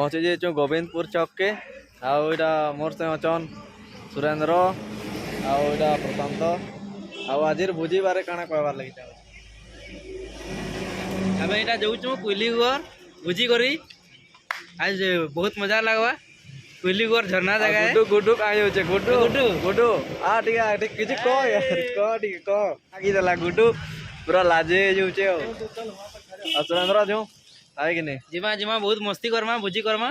पहुँची जाइए गोविंदपुर चौक के आउटा मोर से अचन सुरेंद्र आउटा प्रशांत आज भोजी बारे काଣା कहबार लगी आम यहाँ जाऊँ कोइली घर भोजी करी आज बहुत मजा लगवा कोइली घर झरना जगह है गुड्डू कहाँ जाऊे गुड्डू गुड्डू गुड्डू ठीक किसी कह यार कह गुड्डू पूरा लाजे जाऊे सुरेंद्र जो आए कि नहीं जिमा जिमा बहुत मस्ती करमा भोजी करमा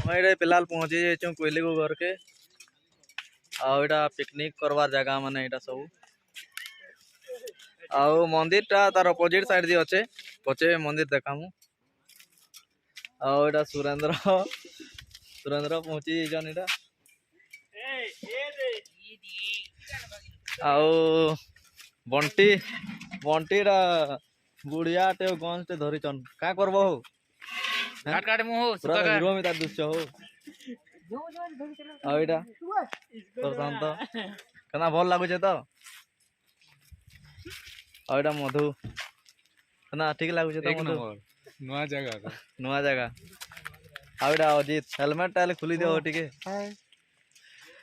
मैं फिलहाल पहुँची जाइए कोइली को घर के आटा पिकनिक करवार जगह माने यहाँ सब आउ मंदिर टा तार अपोजिट साइड दी अच्छे पचे मंदिर देखामु आटा सुरेंद्र सुरेंद्र पहुँची जान इटा आउ बंटी बंटी रा बुढ़िया टे गंज टे धरिचन क्या करबो हो काट काट मुंह हो पूरा हीरो में तार दृश्य हो आइटा प्रशांत कना भल लागुचे तो आइटा मधु कना ठीक लागुचे तो मधु नुआ जगह आइटा अजीत हेलमेट टाले खुली दे टिके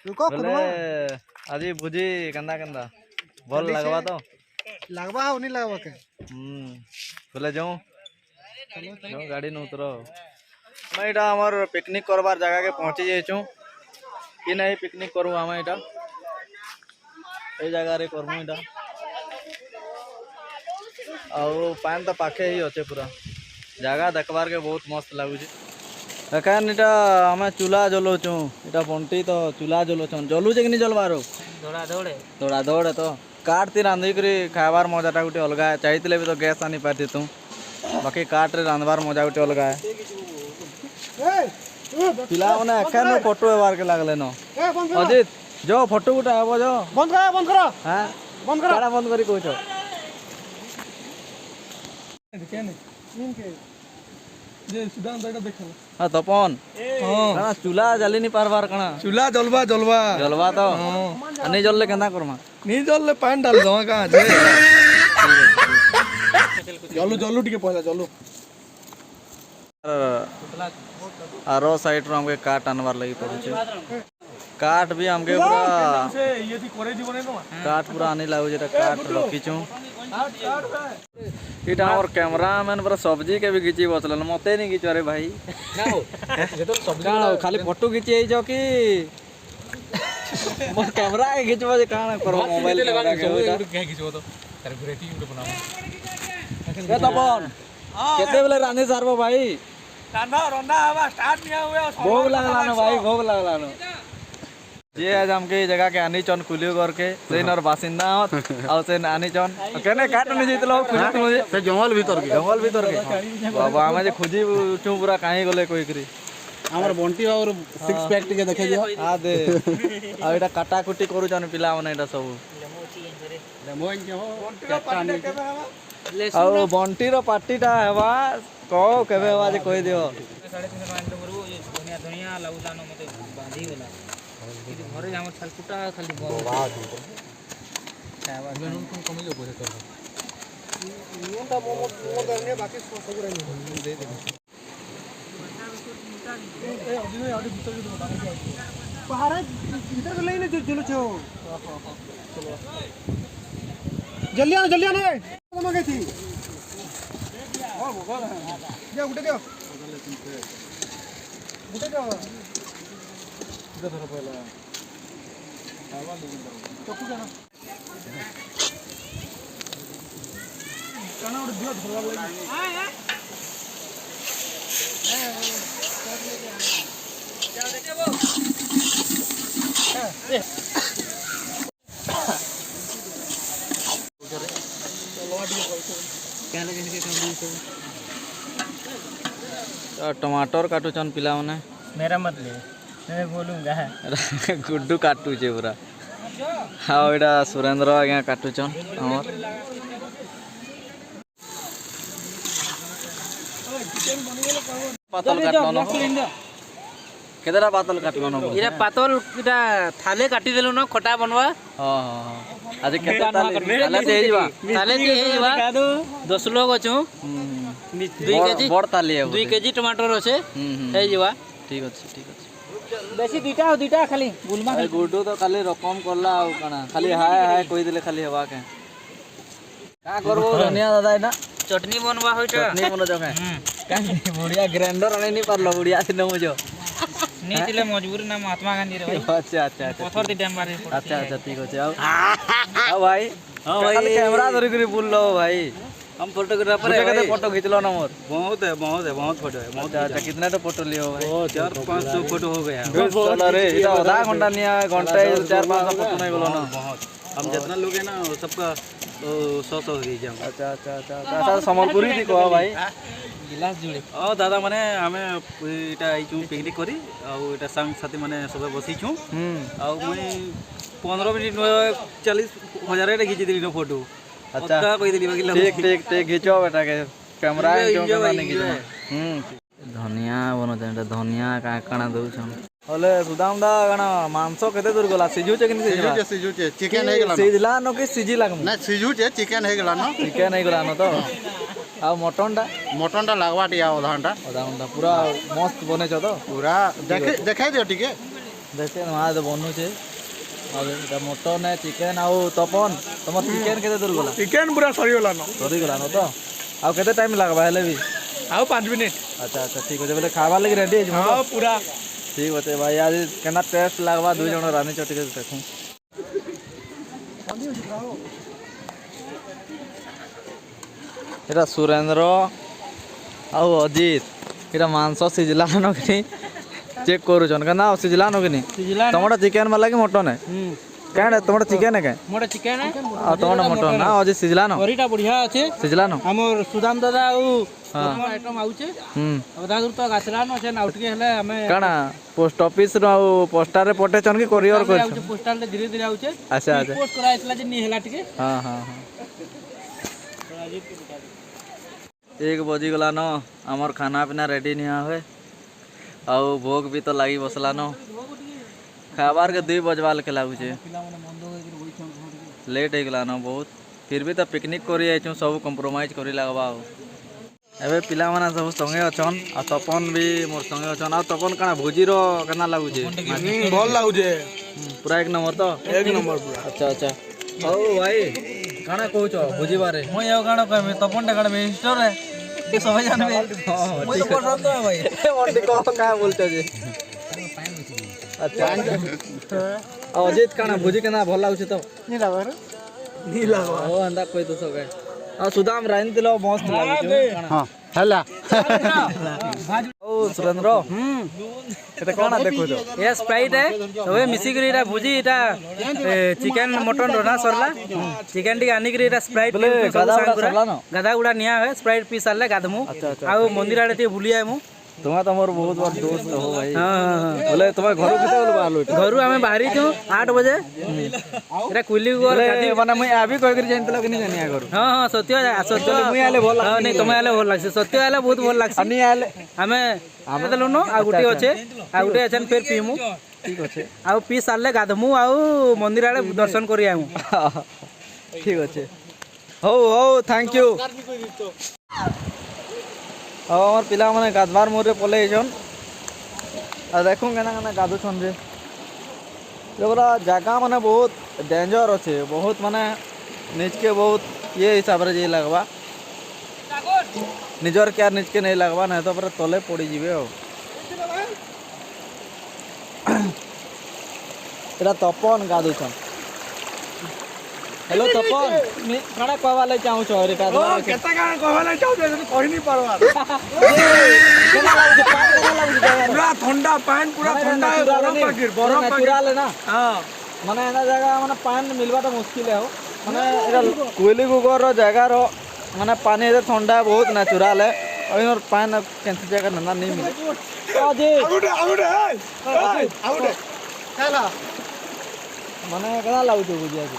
बोले आज भुजी कंदा कंदा भल लागवा तो लागबा हो नहीं लागबा के बोले जाऊं गाड़ी न उतर मैं इटा हमार पिकनिक करवार जगह के पहुँची जाइछू कि नहीं पिकनिक करूँ आम इटा ये जगह रे करमु इटा आउ पान तो पाखे ही अच्छे पूरा जगह देखबार के बहुत मस्त लगुचे एखन इटा आम चूल्हा जलाऊँ इटा बंटी तो चूल्हा जलाऊँ जलुचे कि नहीं जलबार दौड़ा दौड़े तो काट ती रांधिक खाबार मजाटा गोटे अलग है चाहिए भी तो गैस आनी पाती तू बाकी काट रे रांधबार मजा गोटे अलग है पिला माने एखन फोटो हेबार के लागले न अजित जो फोटो गुटा हेबो जो बंद कर हां बंद कर काड़ा बंद करी कहछो देखे नहीं नीम के जे सुदान तो एटा देखो हां तपन हां चूल्हा जली नहीं पारबार कणा चूल्हा जलवा जलवा जलवा तो नहीं जलले केना करमा नहीं जलले पानी डाल दवा कहां जे जलू जलू टिके पहला जलू आरो साइड रो हमके काट आनबार लगी पड़े काट भी हमके पूरा काट पूरा आनी लागो जेटा काट रखीचू इटा और कैमरामैन पूरा सब्जी के भी घिची बसलन मते नहीं घिचो रे भाई सब्जी खाली फोटो घिची आइछो कि मोर कैमरा के घिचबो जे काना करो मोबाइल के घिचबो तो तार ग्रेटी यूट्यूब बनाओ के तपन केते बेले रांधे सारबो भाई रंधा रंधा हवा स्टार्ट नहीं हुए भोग लगलानो भाई भोग लगलानो जे आज हमके ई जगह के आनी चन कुलियो घर के सेनर बासिंदा हत और से आनी चन केने काट नहीं जितलो खुजी मुझे से जंगल भीतर के बाबा हमें जे खुजी चू पूरा काहे गले कोई करी हमर बंटी और सिक्स पैक टिके देखे दियो आ दे आ एटा काटा कुटी करू जन पिला माने एटा सब लेमोइन के हो काटा नहीं आओ बंटी रो पार्टीटा हेबा कहो केबे हेबा जे कहि दियो 350 टका करू ये धनिया धनिया लाउलानो मते बांधी गेला कि घरे हमर छलकुटा खाली वाह खावा जनन कोन कमी जो बोले तो नोटा मोमो करने बाकी सब रही दे दे ए अभी आडे भीतर जो बता बाहर भीतर ले ले चलो चलो जल्दी आना कम गई थी और वो जा उठे दियो उठे दियो इधर धरो पहले खावा ले चक्कू जाना काना उठ दियो धरवा लगी हां हां जाओ देखे वो चलो टमाटर काटुचन पिला माने मेरा मत ले मैं बोलूंगा गुड्डू काटुचे पूरा हाँ एटा सुरेंद्र आज्ञा काटुचन हमर पातल काटलो न केतेरा पातल काटलो न इरा पातल इटा थाले काटी देलो न खटा बनवा हां हां आज केते ताले दे जीवा थाले दे जीवा 10 लोग अछु 2 केजी बड़ ताली है 2 केजी टमाटर আছে हे जीवा ठीक अछि बेसी दुईटा खाली बुलमा गुड्डू तो खाली रकम करला आ कना खाली हाय हाय कहि दिले खाली हेबा के का करबो धनिया दादा इना चटनी बनवा होइटा चटनी बनो जके का बुढ़िया ग्राइंडर आने नहीं पारलो बुढ़िया से न मुझो नहीं तिले मजबूरी ना महात्मा गांधी रे भाई अच्छा अच्छा अच्छा पत्थर दी डैम मारे अच्छा अच्छा ठीक अछि आओ भाई हां भाई कैमरा धरि करी बोल लो भाई हम फोटोग्राफर है कते फोटो खींचलो न मोर बहुत फोटो है बहुत अच्छा कितना तो फोटो लियो भाई 400-500 फोटो हो गया चलो रे इटा आधा घंटा निया घंटा 400-500 फोटो नहीं बोलो ना बहुत हम जितना लोग है ना सबका 100 हो गई जाम अच्छा अच्छा अच्छा अच्छा संबलपुरी थी को भाई गिलास जुड़े दादा माने हमें इटा आइचू पिकनिक करी आ इटा संग साथी माने सब बसीचू आ मैं 15 मिनट 40,000 रे खींची दिली फोटो अच्छा कोई दिली बाकी ठीक ठीक ठीक खींचो बेटा के कैमरा नहीं खींचो धनिया बनो जेटा धनिया का काना दउछन हले सुदाम दा काना मांस केते दूर गला सिजुचे कि नहीं सिजुचे चिकन हे गला सिजला न कि सिजी लागम ना सिजुचे चिकन हे गला न चिकन हे गला न तो आ मटन दा लागवा टिया आधा घंटा पूरा मस्त बने छ तो पूरा देखाई दियो टिके देखे न आ बनू छे अब इटा मटन है चिकन आउ तपन तमर चिकन केते दूर गला चिकन पूरा सरी गला न तो आ केते टाइम लागबा हेले भी आउ 5 मिनट अच्छा अच्छा ठीक हो बोले खावा लगी रेडी है हां पूरा ठीक होते भाई आज केना टेस्ट लागबा दुई जण रानी चटके देखू एटा सुरेंद्र आउ अजित एटा मांस सिजला न कि चेक करूछन कना सिजला न कि तमड़ा चिकन वाला कि मटन है काहे तमड़ा चिकन है के मोटा चिकन है आ तमड़ा मटन ना अजी सिजला न करीटा बढ़िया আছে सिजला न हमर सुदाम दादा आउ प्रथम आइटम आउचे अधा दूर तक आसला न छै आउटके हले हमें काना पोस्ट ऑफिस रो पोस्टर रे पटे छन कि कोरियर कर आउचे पोस्टल रे धीरे धीरे आउचे अच्छा अच्छा पोस्ट कराइतला जे नी हला टिके हां हां हां 1 बजी गला न हमर खाना पीना रेडी निया होए आउ भोग भी तो लागी बसला न खाबार के 2 बजवाल के लागु छे लेट हो गला न बहुत फिर भी तो पिकनिक करी आइछु सब कंप्रोमाइज करी लागबा एबे पिला माना सब संगे अछन आ तपन भी मोर संगे अछन आ तपन काना भोजी रो केना लागु छे बोल लागु जे पूरा 1 नंबर तो 1 नंबर पूरा अच्छा अच्छा ओ भाई काना कहूछ भोजी बारे मैं यो काना कहबे तपन काना मिनिस्टर है ये सब जानबे मैं तो पसंद है भाई ओंडी को का बोलते जे अच्छा अजित काना भोजी केना भल लागु छे तो नी लागो ओ अंदा कोई तो सब है आ सुदाम राइन दिलो मस्त लागु छे हां हला ओ सुरेंद्र एटा काना देखो तो ये स्प्राइट है तबे मिसी करी एटा भुजी एटा चिकन मटन रोना सरला चिकन टी आनी करी एटा स्प्राइट गदा गुडा निया है स्प्राइट पी सरले गादमु आ मंदिर आडे ती भूली आइमु तुम्हारा तो मोर बहुत बड़ दोस्त हो भाई हां बोले तुम्हारे घर केते बोल बाहर घरु हमें बाहरी छु 8 बजे एटा कुली गोर गादी माने मैं अभी कह कर जानतलो कि नहीं जानिया करू हां हां सत्य मुई आले भल हां नहीं तुम आले भल लागसे सत्य आले बहुत भल लागसे अनि आले हमें देलु न आ गुटी अच्छे आ गुटी अछन फिर पीमु ठीक अच्छे आ पी सारले गाधमु आ मंदिर आडे दर्शन करी आमु ठीक अच्छे हो थैंक यू और पिला माने गाधवार मोरे पले छन आ देखो केना केना गाधु छन रे जोरा जगह माने बहुत डेंजर अच्छे बहुत माने नीच के बहुत ये हिसाब रे जे लगबा निजर क्या नीच के नहीं लगबा नहीं तो पर तले पड़ी जीवे हो एटा तपन गाधु छन हेलो तपन मी काना कहवाले चाहू छ रे का केता काना कहवाले चाहू जे कहि नहीं परवा केना लागु छ पानी केना लागु छ पूरा ठंडा पानी पूरा ठंडा है बरफ पाकिर नेचुरल है ना हां माने एना जगह माने पानी मिलबा तो मुश्किल है हो माने एरा कोयली गुगर रो जगह रो माने पानी इधर ठंडा है बहुत नेचुरल है और पानी कैंसिल जगह नंदा नहीं मिले जी माने केना लागु छै बुझिया जी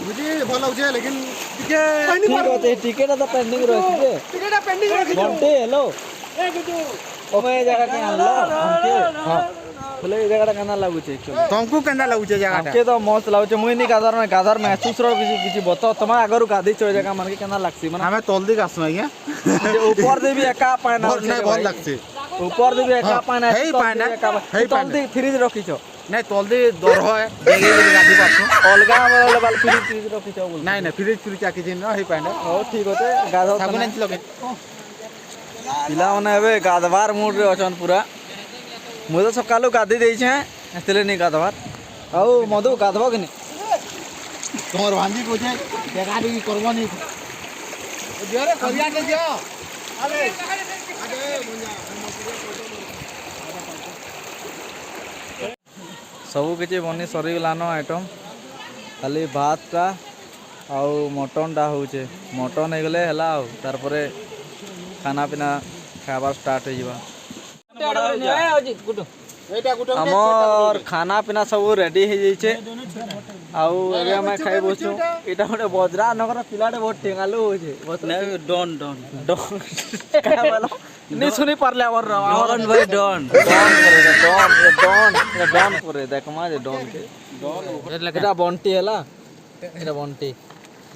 बुझी भल लाଗୁଛି लेकिन टिके ठीक होते टिकट तो पेंडिंग रही छे टिकट पेंडिंग रखी बंटे हेलो ए गुजू ओमे जगह के आनलो हमके हां बोले ए जगह केना लागु छै एक्चुअली तुमको केंदा लाଗୁଛି जगह हमके तो मस्त लागु छै मुई नहीं गाधर महसूस रो किसी बतो तमा अगर गाधी छ जगह मन के केना लागसी माने हमें तोल दी गासु आज्ञा ऊपर दे भी एका पाना नहीं बहुत लगছে ऊपर दे भी एका पाना हेई पाना तल दे फ्रिज रखी छ नहीं तोल दी दर है देगे गाड़ी पाछो अलगा वाला फ्रिज रखी छ बोल नहीं नहीं फ्रिज फ्रिज चाकी दिन हेई पाना ओ ठीक होते गाधो साबुन आंची लगे पिला माने एबे गाधवार मूड रे अछन पूरा मु तो सकालू गाधी देई छे एतले नहीं गाधवार औ मधु गाधबो कि नहीं तोर भांजी को छे जगह दी करबो नहीं जोरे करिया के जो अरे सब किसी बनी सरीगलान आइटम खाली भातटा आउ मटनटा होचे मटन हो गले हला आउ तार परे खाना पीना खाबार स्टार्ट हो आमर खाना पीना सब रेडी हो जाइए आउ एबे हम खाइ बसु एटा गोटे बजरा नगर पिलाटे बहुत टेंगालु होचे बस डन डन डन का बोलो नहीं सुनी पारले आवर डन भाई डन डन करे देखमा जे डन के डन एटा बंटी हला एटा बंटी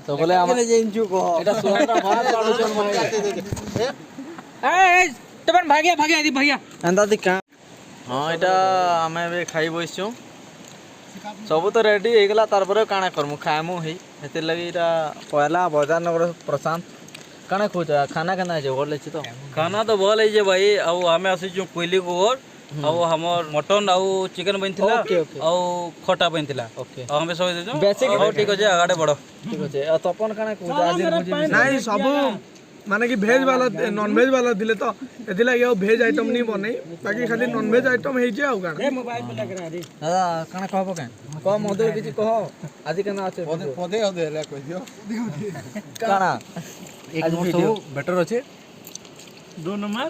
तो बोले हम जेंचू को एटा सुहाना भात पाडो चल भाई ए तबन भागिया भागिया आदि भैया अंदा दि का हां एटा हमें बे खाइ बसछु सब तो रेडी हो गला तार पर काना करमु खाएमु हे एते लगी एटा पहला बाजार नगर प्रशांत काना खोज खाना केना जे होल छी तो खाना तो भल है जे भाई आउ हमें आसी जो कोइली को और आउ हमर मटन आउ चिकन बनथिला आउ खटा बनथिला ओके आ हमें सब दे जो बेसिक हां ठीक है आगाडे बढ़ो ठीक আছে तपन काना खोज आज बुझी नहीं सब माने कि भेज वाला नॉन भेज वाला दिले तो एथि लागि भेज आइटम नहीं बनै बाकी खाली नॉन भेज आइटम हे जे आउ गाना दादा काना कहबो केन कह मधुर किछि कह आज केना আছে पदे हो देला कह दियो काना एक मोर तो बेटर अछि 2 नंबर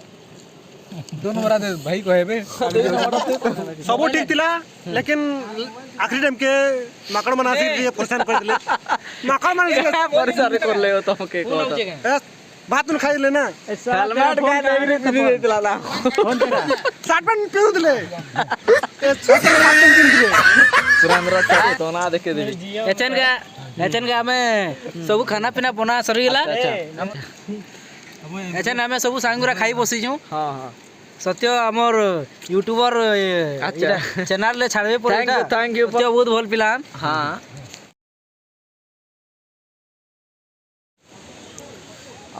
दे भाई कहबे सब ठीक थिला लेकिन आखिरी टाइम के माकड़ मना से परेशान कर दिले माकड़ मना परेशान कर ले तो के कहत भात न खाइ लेना हेलमेट का देबरी दिली देला ना शर्ट पैंट पहन दिले ए शर्ट पैंट दिन दिले सुरेंद्र अच्छा तो ना देखे देबी एचन का हमें सब खाना पीना बना सरी गेला एचन हमें सब सांगुरा खाई बसी छु हां हां सत्य हमर यूट्यूबर चैनल ले छाड़बे पड़ेगा थैंक यू सत्य बहुत भल पिलान हां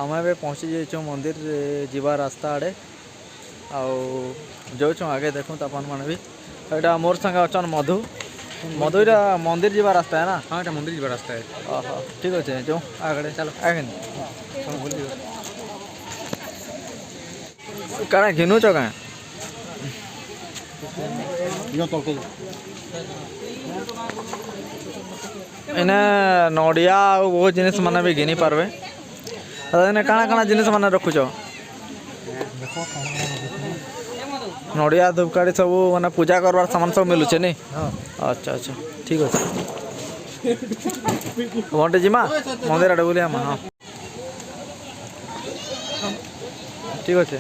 आमे बे पहुंची जाइछो मंदिर जीवा रास्ता आड़े आउ जाउछो आगे देखो त अपन माने भी एटा मोर संग अचन मधु मधुरा मंदिर जीवा रास्ता है ना हां एटा मंदिर जीवा रास्ता है ओहो ठीक अछि जो आगड़े चलो आगे हम बोल दियो काना घिनु छ का यो तो के एने नडिया वो जिनिस माने भी घिनी पारबे अदने काना काना जिनिस माने रखु छ नडिया धूपकाड़ी सब माने पूजा करवार सामान सब मिलु छ नि अच्छा अच्छा ठीक अछि वंटे जिमा मंदिर आडे बोलिया हां ठीक अछि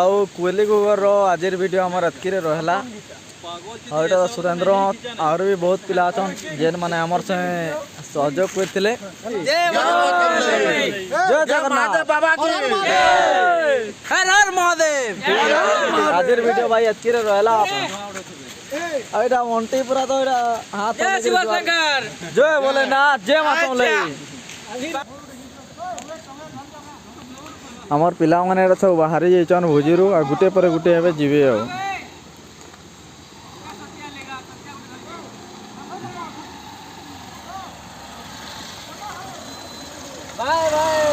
ଆଉ କୋଇଲି କୁକର ଆଜିର ଭିଡ଼ିଓ ଆମର ଏତ୍କିରେ ରହିଲା। ଆଉ ଏଇଟା ସୁରେନ୍ଦ୍ର ଆହୁରି ବି ବହୁତ ପିଲା ଅଛନ୍ ଯେନ୍ ମାନେ ଆମର ସେ ସହଯୋଗ କରିଥିଲେ। ଜୟ ଜଗନ୍ନାଥ ହର ହର ମହାଦେବ। ଆଜିର ଭିଡ଼ିଓ ଭାଇ ଏତ୍କିରେ ରହିଲା। ଆଉ ଏଇଟା ମଣ୍ଟି ପୁରା ତ ଏଇଟା ହାତ ଜୟ ବୋଲେ ନା ଜୟ ମା ସମଲେଇ। ଆମର ପିଲାମାନେ ଏଇଟା ସବୁ ବାହାରି ଯାଇଛନ୍ ଭୋଜିରୁ ଆଉ ଗୁଟେ ପରେ ଗୁଟେ ଏବେ ଯିବେ ଆଉ। Bye bye.